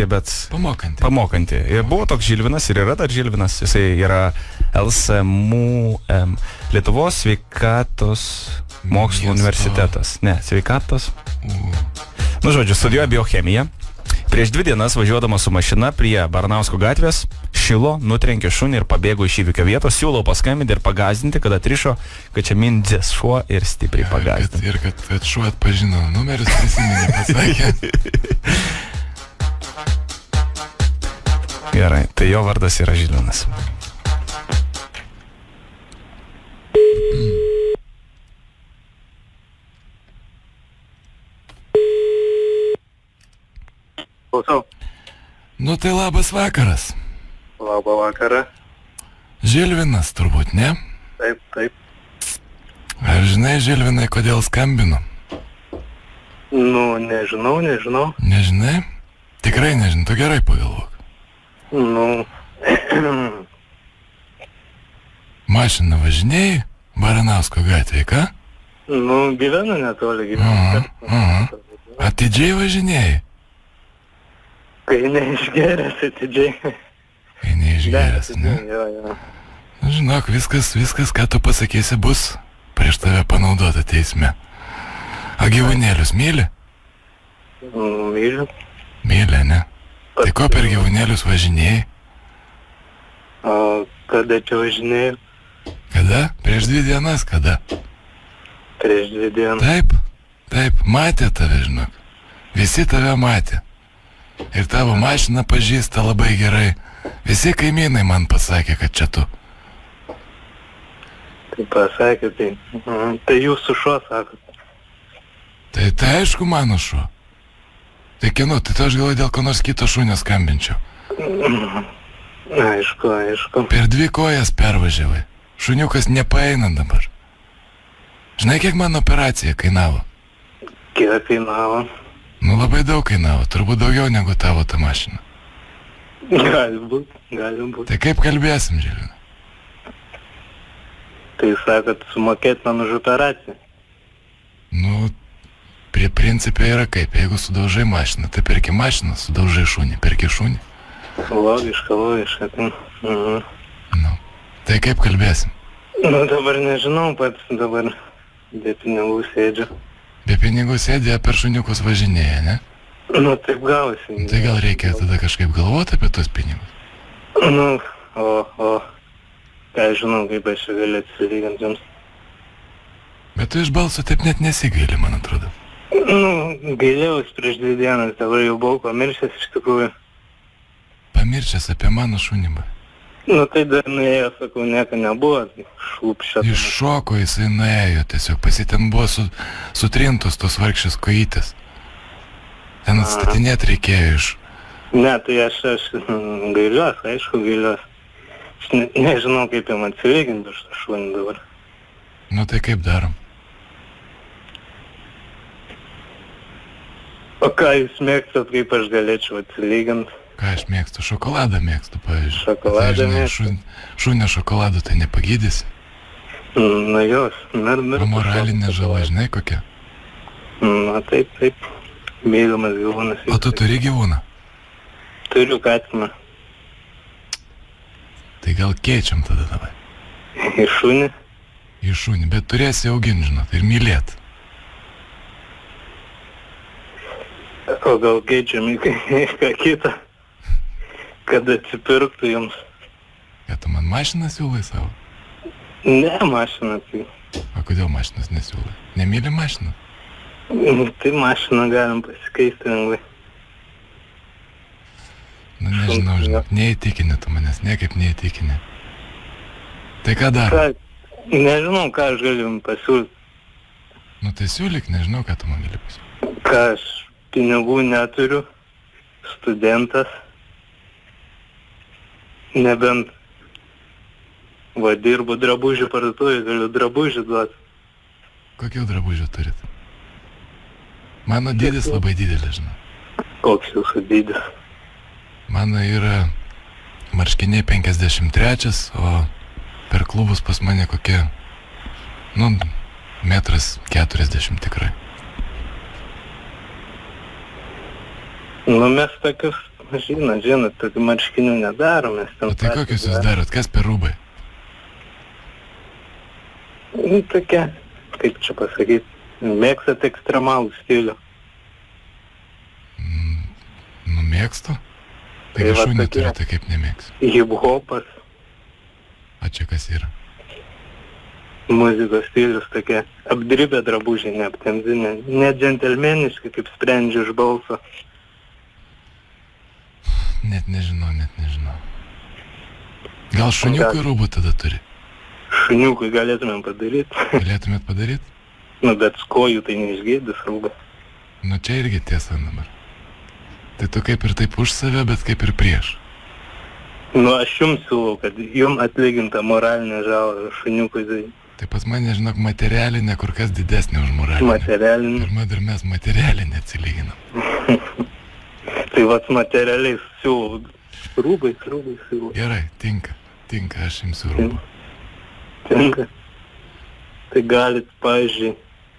bet pamokanti. Ir buvo toks Žilvinas ir yra dar Žilvinas. Jisai yra LSMU, Lietuvos sveikatos mokslo universitetas. Ne, sveikatos. Nu, žodžiu, studijuoja biochemiją. Prieš 2 dienas važiuodamas su mašina prie Baranausko gatvės šilo, nutrenkė šunį ir pabėgo iš įvykio vietos. Siūlau paskambinti ir pagazdinti, kad atrišo, kad čia mindės šuo ir stipriai pagazdinti. Ir kad šuo atpažino numerius, prisiminė, pasakė. Gerai, tai jo vardas yra Žilvinas. Klausau. Nu tai labas vakaras. Labą vakarą. Žilvinas turbūt, ne? Taip. Ar žinai, Žilvinai, kodėl skambinu? Nu, nežinau. Nežinai? Tikrai nežinai, tu gerai pagalvok. Nu, Mašina važinėjai Baranausko gatvėje, ką? nu, gyvenu netoli, Atidžiai važinėjai? Kai neišgeręs atidžiai. Kai neišgeręs, ne? Jo. Nu, žinok, viskas, ką tu pasakysi, bus prieš tave panaudota teisme. A gyvūnėlius myli? Myliu. Myli, ne? Tai ko per gyvūnėlius važinėjai? O kada čia važinėjau? Kada? Prieš 2 dienas, kada? Prieš 2 dienas. Taip, matė tave, žinok. Visi tave matė. Ir tavo mašiną pažįsta labai gerai. Visi kaimynai man pasakė, kad čia tu. Tai pasakė, tai jūsų šuo, sakot. Tai aišku mano šuo. Tai kieno, tai aš galvoju dėl ko nors kito šunio skambinčiau. Aišku. Per 2 kojas pervažiavai. Šuniukas nepaeina dabar. Žinai, kiek man operacija kainavo? Kiek kainavo? Nu, labai daug kainavo, turbūt daugiau negu tavo ta mašina. Gali būt. Tai kaip kalbėsim, Žilvinai? Tai sakot, sumokėt man už operaciją? Nu, prie principė yra kaip, jeigu sudaužai mašiną, tai perki mašiną, sudaužai šunį, perki šunį. Logiška. Nu, tai kaip kalbėsim? Nu, dabar nežinau, pats dabar be pinigų sėdžiu. Be pinigų sėdė, per šuniukus važinėja, ne? Nu, taip gausi. Tai gal reikia tada kažkaip galvoti apie tos pinigus? Nu, ką žinau, kaip aš čia galiu atsilyginti jums. Bet tu iš balso taip net nesigaili, man atrodo. Nu, gailėjausi prieš 2 dienas, dabar jau buvau pamiršęs iš tikrųjų. Pamiršęs apie mano šunį. Nu, tai dar nuėjo, sakau, nieko nebuvo, šlupščia. Iššoko jisai nuėjo, tiesiog pasiten buvo sutrintos tos vargšės kojytės. Ten atstatinėti reikėjo iš... Ne, tai aš gailiuos, aišku, gailiuos. Aš nežinau, kaip jam atsilyginti už tą šunį dabar. Nu, tai kaip darom? O ką jūs mėgstat, kaip aš galėčiau atsilyginti? Ką aš mėgstu? Šokoladą mėgstu, pavyzdžiui. Šokoladą mėgstu. Šunio šokolado tai nepagydysi. Na jos, O moralinė žala, žinai kokia? Na taip. Mylimas gyvūnas. O tu turi gyvūną? Turiu katiną. Tai gal keičiam tada davai? Į šunį? Į šunį, bet turėsi auginti, žinot, ir mylėt. O gal keičiam į ką kitą? Kad atsipirktų jums. Kad tu man mašiną siūlai savo? Ne, mašiną tai. O kodėl mašinas nesiūlai? Nemyli mašiną? Tai mašiną galim pasikeisti lengvai. Nu nežinau, žinok, neįtikinė tu manęs, niekaip neįtikinė. Tai ką dar? Nežinau, ką aš galiu jums pasiūlyti. Nu tai siūlyk, nežinau, ką tu man gali pasiūlyti. Ką aš pinigų neturiu, studentas. Nebent dirbu drabužių parduotuvėje, galiu drabužių duoti. Kokių drabužių turit? Mano dydis labai didelis, žinau. Koks jūsų dydis? Mano yra marškiniai 53, o per klubus pas mane kokie, 1,40 m tikrai. Nu, mes tokius žinot, tokių marškinių nedarom. Mes ten O tai kokius jūs darot? Kas per rūbai? Tokia, kaip čia pasakyti, mėgstat ekstremalų stilių. Nu, mėgstu. Tai Tai va šunį tokie. turite, kaip nemėgstu. Hip-hopas, O čia kas yra? muzikos stilius tokie, apdribę drabužiai, neaptemti, ne džentelmeniški, kaip sprendžiu iš balso. Net nežinau. Gal šuniukui rūbų tada turi? Šuniukui galėtumėm padaryti, Galėtumėt padaryti? nu bet skojų tai neišgėdys rūbą. Nu čia irgi tiesa dabar. Tai tu kaip ir taip už save, bet kaip ir prieš. Nu aš jums siūlau, kad jums atlyginta moralinė žala šuniukui, tai Tai pas mane, žinok, materialinė kur kas didesnė už moralinę. materialinė. Pirma dar mes materialinė atsilyginam. Tai vat materialiai siūlau, rūbai siūlau. Gerai, tinka, aš imsiu rūbų. Tinka. Tai galit, pavyzdžiui,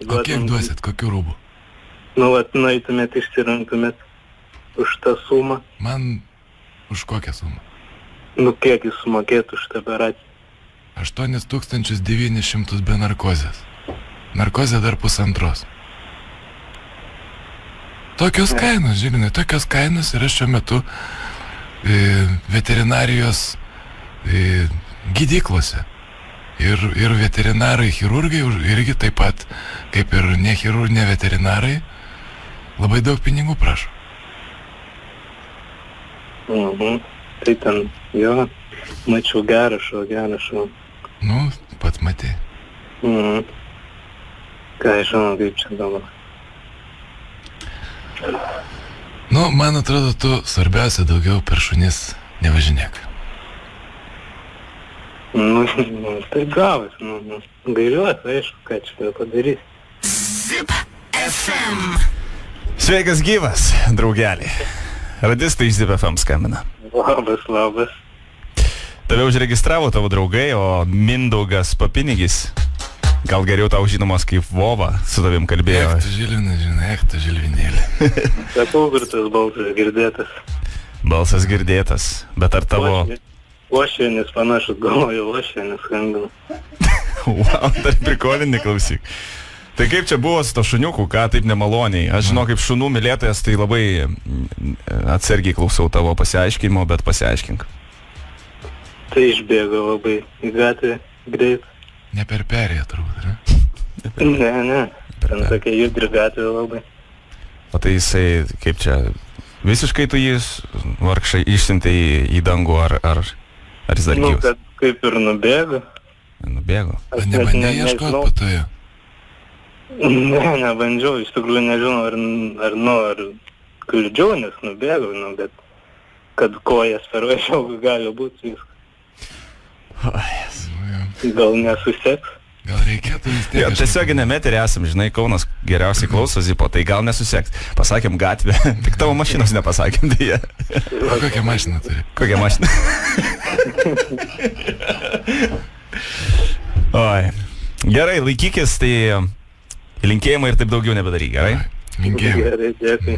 O kiek duosit, kokių rūbų? Nu, vat, nueitumėt, išsirinktumėt už tą sumą. Man už kokią sumą? Nu, kiek jūs sumokėtų už tą operaciją? 8900 be narkozės. Narkozė dar 1,5. Tokios kainos, Žilinai, tokios kainos yra šiuo metu veterinarijos gydyklose. Ir veterinarai, chirurgai irgi taip pat, kaip ir ne veterinarai, labai daug pinigų prašo. Tai ten, jo, mačiau gerą šau. Nu, pats matei. Ką žinau, kaip čia dabar. Nu, man atrodo, tu svarbiausia daugiau per šunis nevažinėk. Nu, tai gavas, gailiuosi, aišku, ką čia padarys. Sveikas gyvas, draugelį. Radistai iš Zip FM skambina. Labas. Tave užregistravo tavo draugai, o Mindaugas Papinigis, gal geriau tau žinomas kaip Vova, su tavim kalbėjo. Tu Žilinai, žinai, tu Žilvinėlė. Sakau, kur tas balsas girdėtas. Balsas girdėtas, bet ar tavo... Ošienis panašus, galvoju, ošienis skambina. Wow, dar prikolinį klausyk. Tai kaip čia buvo su to šuniuku, ką taip nemaloniai? Aš žinau, kaip šunų mylėtojas, tai labai atsargiai klausau tavo pasiaiškinimo, bet pasiaiškink. Tai išbėgo labai į gatvę greit. Ne per perėją turbūt, ne? Ne. Ten tokia judri gatvė labai. O tai jisai, kaip čia, visiškai tu jį vargšai išsiuntė į dangų, ar jis dar Nu, gyvas? kad kaip ir nubėgo. Nubėgo. O nebandė ieškoti po to jo? Ne, nebandžiau, iš tikrųjų nežinau, ar kliudžiau, nes nubėgau, bet kad kojas pervažiau, gali būti viskas. Gal nesuseks? Gal reikėtų vis tiek... Jo, tiesioginėme eteryje esam, žinai, Kaunas geriausiai klauso Zipo, tai gal nesuseks. Pasakėm gatvę, tik tavo mašinos nepasakėm, dėja. O kokią mašiną turi? Kokią mašiną? Oi. Gerai, laikykis, tai linkėjimai ir taip daugiau nebedaryk, gerai? Linkėjimai. Gerai, dėkui.